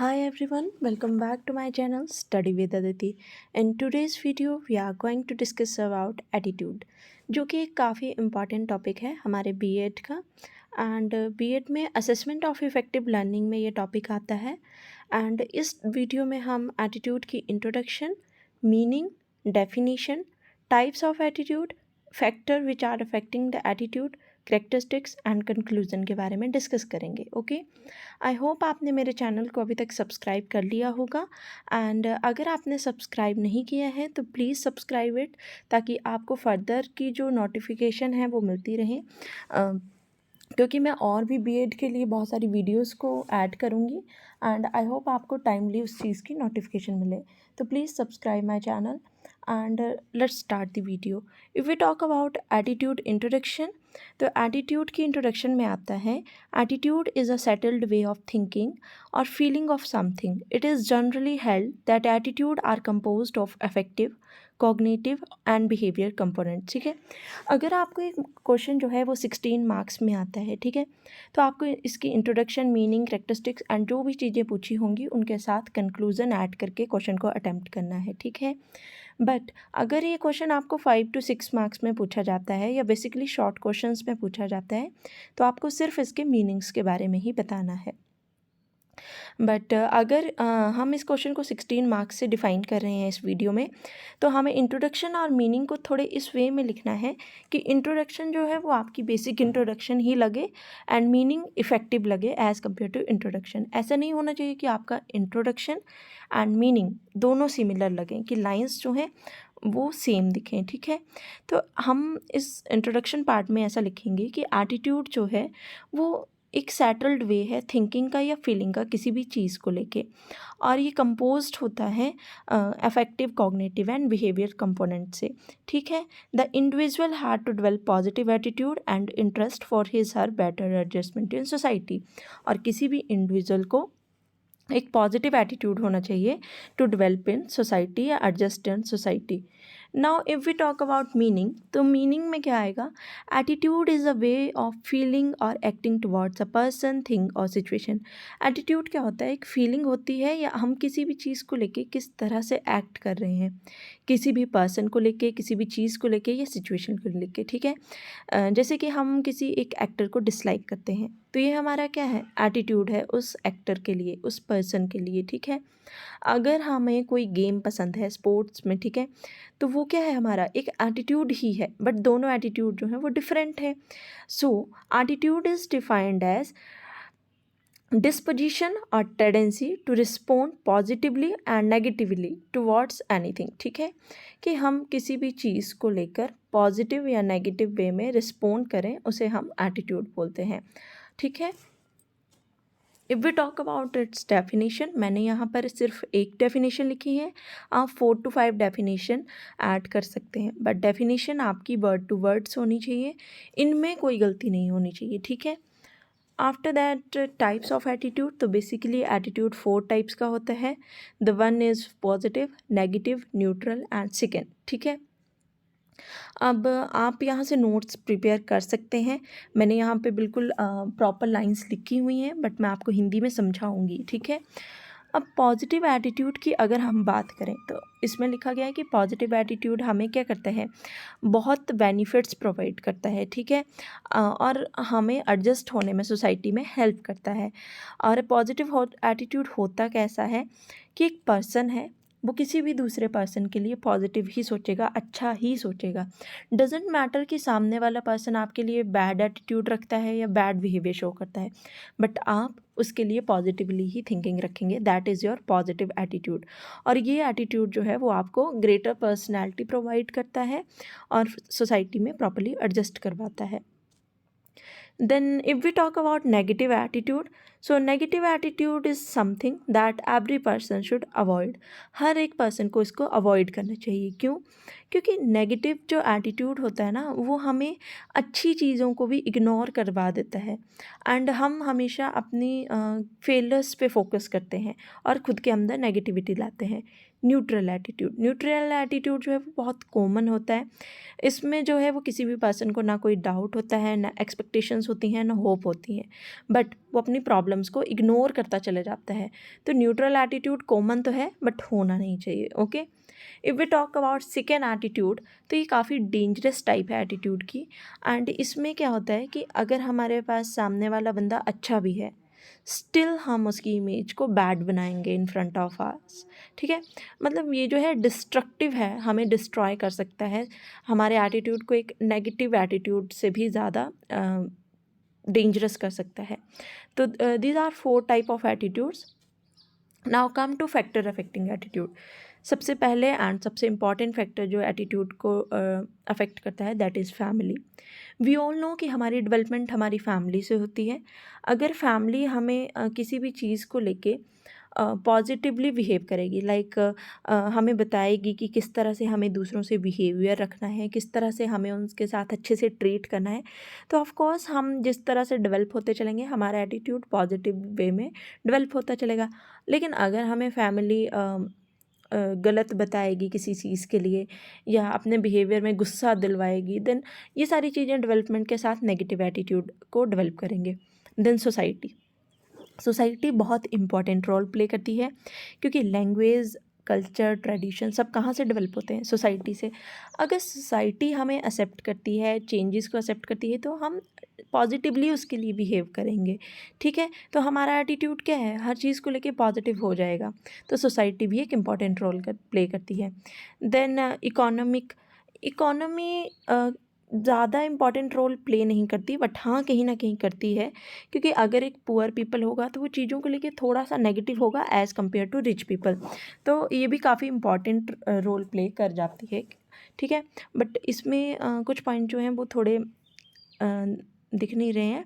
Hi everyone, welcome back to my channel Study with Aditi. In today's video we are going to discuss about attitude, जो कि एक काफ़ी important topic है हमारे BEd का। And BEd में assessment of effective learning में ये टॉपिक आता है। एंड इस वीडियो में हम एटीट्यूड की introduction, meaning, definition, types of attitude, factor which are affecting the attitude, characteristics and conclusion के बारे में डिस्कस करेंगे। ओके, आई होप आपने मेरे चैनल को अभी तक सब्सक्राइब कर लिया होगा। एंड अगर आपने सब्सक्राइब नहीं किया है तो प्लीज़ सब्सक्राइब इट, ताकि आपको फर्दर की जो नोटिफिकेशन है वो मिलती रहे। क्योंकि मैं और भी बीएड के लिए बहुत सारी वीडियोस को ऐड करूँगी एंड आई होप आपको टाइमली उस चीज़ की नोटिफिकेशन मिले। तो please subscribe my channel and let's start the video. If we talk about attitude introduction, तो एटीट्यूड की इंट्रोडक्शन में आता है, attitude is a settled way of thinking और feeling of something. It is generally held that attitude are composed of affective, cognitive and behaviour component. ठीक है, अगर आपको एक क्वेश्चन जो है वो 16 मार्क्स में आता है, ठीक है, तो आपको इसकी इंट्रोडक्शन, मीनिंग, कैरेक्टरिस्टिक्स एंड जो भी चीज़ें पूछी होंगी उनके साथ कंक्लूजन ऐड करके क्वेश्चन को अटेम्प्ट करना है। ठीक है, बट अगर ये क्वेश्चन आपको 5 to 6 मार्क्स में पूछा जाता है या बेसिकली शॉर्ट क्वेश्चंस में पूछा जाता है, तो आपको सिर्फ इसके मीनिंग्स के बारे में ही बताना है। बट अगर हम इस क्वेश्चन को 16 मार्क्स से डिफ़ाइन कर रहे हैं इस वीडियो में, तो हमें इंट्रोडक्शन और मीनिंग को थोड़े इस वे में लिखना है कि इंट्रोडक्शन जो है वो आपकी बेसिक इंट्रोडक्शन ही लगे एंड मीनिंग इफ़ेक्टिव लगे एज़ कम्पेयर टू इंट्रोडक्शन। ऐसा नहीं होना चाहिए कि आपका इंट्रोडक्शन एंड मीनिंग दोनों सिमिलर लगें, कि लाइन्स जो हैं वो सेम दिखें। ठीक है, तो हम इस इंट्रोडक्शन पार्ट में ऐसा लिखेंगे कि एटीट्यूड जो है वो एक सेटल्ड वे है थिंकिंग का या फीलिंग का किसी भी चीज़ को लेके, और ये कंपोज्ड होता है affective, cognitive and behaviour component से। ठीक है, the individual had to develop positive attitude and interest for his her better adjustment in society. और किसी भी इंडिविजुअल को एक पॉजिटिव एटीट्यूड होना चाहिए टू डेवलप इन सोसाइटी या adjust in society. Now if we talk about meaning, तो meaning में क्या आएगा? Attitude is a way of feeling और acting towards a person, thing और सिचुएशन। एटीट्यूड क्या होता है? एक फीलिंग होती है या हम किसी भी चीज़ को लेके किस तरह से एक्ट कर रहे हैं, किसी भी पर्सन को लेके, किसी भी चीज़ को लेके या सिचुएशन को लेके। ठीक है, जैसे कि हम किसी एक एक्टर को डिसलाइक करते हैं, तो ये हमारा क्या है? एटीट्यूड है उस एक्टर के लिए, उस पर्सन के लिए। ठीक है, अगर हमें कोई गेम पसंद है स्पोर्ट्स में, ठीक है, तो वो क्या है? हमारा एक एटीट्यूड ही है, बट दोनों एटीट्यूड जो है वो डिफरेंट है। So attitude is defined as disposition or tendency to respond positively and negatively towards anything। ठीक है, कि हम किसी भी चीज़ को लेकर पॉजिटिव या नेगेटिव वे में रिस्पोंड करें, उसे हम एटीट्यूड बोलते हैं। ठीक है, if we talk about its definition, मैंने यहाँ पर सिर्फ एक डेफिनेशन लिखी है, आप 4 to 5 डेफिनेशन ऐड कर सकते हैं, बट डेफिनेशन आपकी वर्ड टू वर्ड्स होनी चाहिए, इनमें कोई गलती नहीं होनी चाहिए। ठीक है, after that types of attitude, तो बेसिकली एटीट्यूड 4 टाइप्स का होता है। The one is positive, negative, neutral and second. ठीक है, अब आप यहाँ से नोट्स प्रिपेयर कर सकते हैं। मैंने यहाँ पे बिल्कुल प्रॉपर लाइंस लिखी हुई हैं, बट मैं आपको हिंदी में समझाऊंगी। ठीक है, अब पॉजिटिव एटीट्यूड की अगर हम बात करें, तो इसमें लिखा गया है कि पॉजिटिव एटीट्यूड हमें क्या करता है? बहुत बेनिफिट्स प्रोवाइड करता है। ठीक है, और हमें एडजस्ट होने में सोसाइटी में हेल्प करता है। और पॉजिटिव एटीट्यूड होता कैसा है कि एक पर्सन है, वो किसी भी दूसरे पर्सन के लिए पॉजिटिव ही सोचेगा, अच्छा ही सोचेगा। डजेंट मैटर कि सामने वाला पर्सन आपके लिए बैड एटीट्यूड रखता है या बैड बिहेवियर शो करता है, बट आप उसके लिए पॉजिटिवली ही थिंकिंग रखेंगे। That is your positive attitude. और ये एटीट्यूड जो है वो आपको ग्रेटर पर्सनैलिटी प्रोवाइड करता है और सोसाइटी में प्रॉपर्ली एडजस्ट करवाता है। Then if we talk about negative attitude, so negative attitude is something that every person should avoid। हर एक पर्सन को इसको अवॉइड करना चाहिए। क्यों? क्योंकि नेगेटिव जो एटीट्यूड होता है ना, वो हमें अच्छी चीज़ों को भी इग्नोर करवा देता है एंड हम हमेशा अपनी फेलियर्स पे फोकस करते हैं और खुद के अंदर नेगेटिविटी लाते हैं। न्यूट्रल एटीट्यूड जो है वो बहुत कॉमन होता है। इसमें जो है वो किसी भी पर्सन को ना कोई डाउट होता है, ना एक्सपेक्टेशंस होती हैं ना होप होती हैं, बट वो अपनी प्रॉब्लम्स को इग्नोर करता चले जाता है। तो न्यूट्रल एटीट्यूड कॉमन तो है बट होना नहीं चाहिए। Okay, if we talk about second attitude, तो ये काफ़ी डेंजरस टाइप है एटीट्यूड की। एंड इसमें क्या होता है कि अगर हमारे पास सामने वाला बंदा अच्छा भी है, स्टिल हम उसकी इमेज को बैड बनाएंगे इन फ्रंट ऑफ आस। ठीक है, मतलब ये जो है डिस्ट्रक्टिव है, हमें डिस्ट्रॉय कर सकता है, हमारे एटीट्यूड को एक नेगेटिव एटीट्यूड से भी ज़्यादा डेंजरस कर सकता है। तो these are 4 type of attitudes. Now come to factor affecting attitude. सबसे पहले एंड सबसे इम्पॉर्टेंट फैक्टर जो एटीट्यूड को अफेक्ट करता है, that is family. We all know कि हमारी डेवलपमेंट हमारी फैमिली से होती है। अगर फैमिली हमें किसी भी चीज़ को लेके पॉजिटिवली बिहेव करेगी, लाइक हमें बताएगी कि किस तरह से हमें दूसरों से बिहेवियर रखना है, किस तरह से हमें उनके साथ अच्छे से ट्रीट करना है, तो ऑफ कोर्स हम जिस तरह से डेवलप होते चलेंगे हमारा एटीट्यूड पॉजिटिव वे में डेवलप होता चलेगा। लेकिन अगर हमें फैमिली गलत बताएगी किसी चीज़ के लिए या अपने बिहेवियर में गुस्सा दिलवाएगी, देन ये सारी चीज़ें डेवलपमेंट के साथ नेगेटिव एटीट्यूड को डेवलप करेंगे। देन सोसाइटी बहुत इम्पॉर्टेंट रोल प्ले करती है, क्योंकि लैंग्वेज, कल्चर, ट्रेडिशन सब कहाँ से डेवलप होते हैं? सोसाइटी से। अगर सोसाइटी हमें एक्सेप्ट करती है, चेंजेस को एक्सेप्ट करती है, तो हम पॉजिटिवली उसके लिए बिहेव करेंगे। ठीक है, तो हमारा एटीट्यूड क्या है? हर चीज़ को लेके पॉजिटिव हो जाएगा। तो सोसाइटी भी एक इम्पॉर्टेंट रोल प्ले करती है। देन इकोनॉमी ज़्यादा इम्पॉर्टेंट रोल प्ले नहीं करती, बट हाँ कहीं ना कहीं करती है, क्योंकि अगर एक पुअर पीपल होगा तो वो चीज़ों को लेके थोड़ा सा नेगेटिव होगा as compare to rich people. तो ये भी काफ़ी इम्पॉर्टेंट रोल प्ले कर जाती है। ठीक है, बट इसमें कुछ पॉइंट जो हैं वो थोड़े दिख नहीं रहे हैं।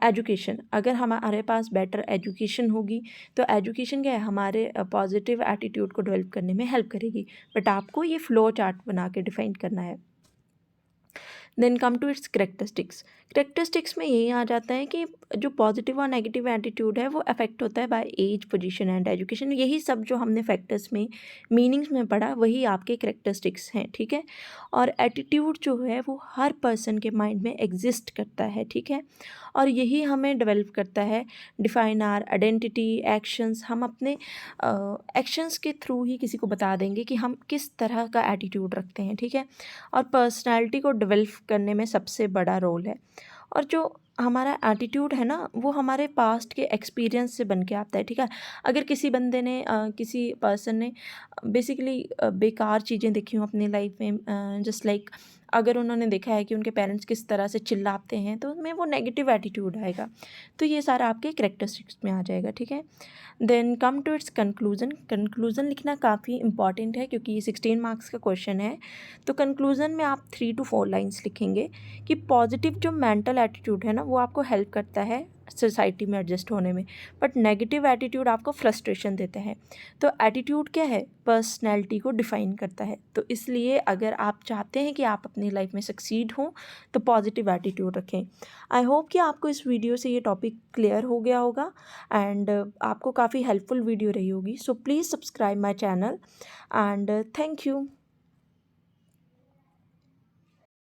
एजुकेशन, अगर हमारे पास बेटर एजुकेशन होगी तो एजुकेशन क्या है? हमारे पॉजिटिव एटीट्यूड को डेवलप करने में हेल्प करेगी, बट आपको ये फ्लो चार्ट बना के डिफाइन करना है। Then come to its characteristics में यही आ जाता है कि जो पॉजिटिव और नेगेटिव एटीट्यूड है वो अफेक्ट होता है by age, position and education. यही सब जो हमने फैक्टर्स में मीनिंग्स में पढ़ा वही आपके करेक्टरिस्टिक्स हैं। ठीक है, और एटीट्यूड जो है वो हर पर्सन के माइंड में एग्जिस्ट करता है। ठीक है, और यही हमें डेवलप करता है, डिफाइन आर आइडेंटिटी, एक्शंस। हम अपने एक्शंस के थ्रू ही किसी को बता देंगे कि हम किस तरह का एटीट्यूड रखते हैं। ठीक है, और पर्सनालिटी को डेवलप करने में सबसे बड़ा रोल है। और जो हमारा एटीट्यूड है ना वो हमारे पास्ट के एक्सपीरियंस से बन के आता है। ठीक है, अगर किसी बंदे ने किसी पर्सन ने बेसिकली बेकार चीज़ें देखी हों अपनी लाइफ में, जस्ट लाइक अगर उन्होंने देखा है कि उनके पेरेंट्स किस तरह से चिल्लाते हैं तो उनमें वो नेगेटिव एटीट्यूड आएगा। तो ये सारा आपके कैरेक्टरिस्टिक्स में आ जाएगा। ठीक है, then come to its conclusion लिखना काफ़ी इंपॉर्टेंट है, क्योंकि ये 16 मार्क्स का क्वेश्चन है। तो कंक्लूज़न में आप 3 to 4 लाइन्स लिखेंगे कि पॉजिटिव जो मेंटल एटीट्यूड है ना वो आपको हेल्प करता है सोसाइटी में एडजस्ट होने में, बट नेगेटिव एटीट्यूड आपको फ्रस्ट्रेशन देता है। तो एटीट्यूड क्या है? पर्सनैलिटी को डिफ़ाइन करता है। तो इसलिए अगर आप चाहते हैं कि आप अपनी लाइफ में सक्सीड हों तो पॉजिटिव एटीट्यूड रखें। आई होप कि आपको इस वीडियो से ये टॉपिक क्लियर हो गया होगा एंड आपको काफ़ी हेल्पफुल वीडियो रही होगी। So please subscribe my channel and thank you.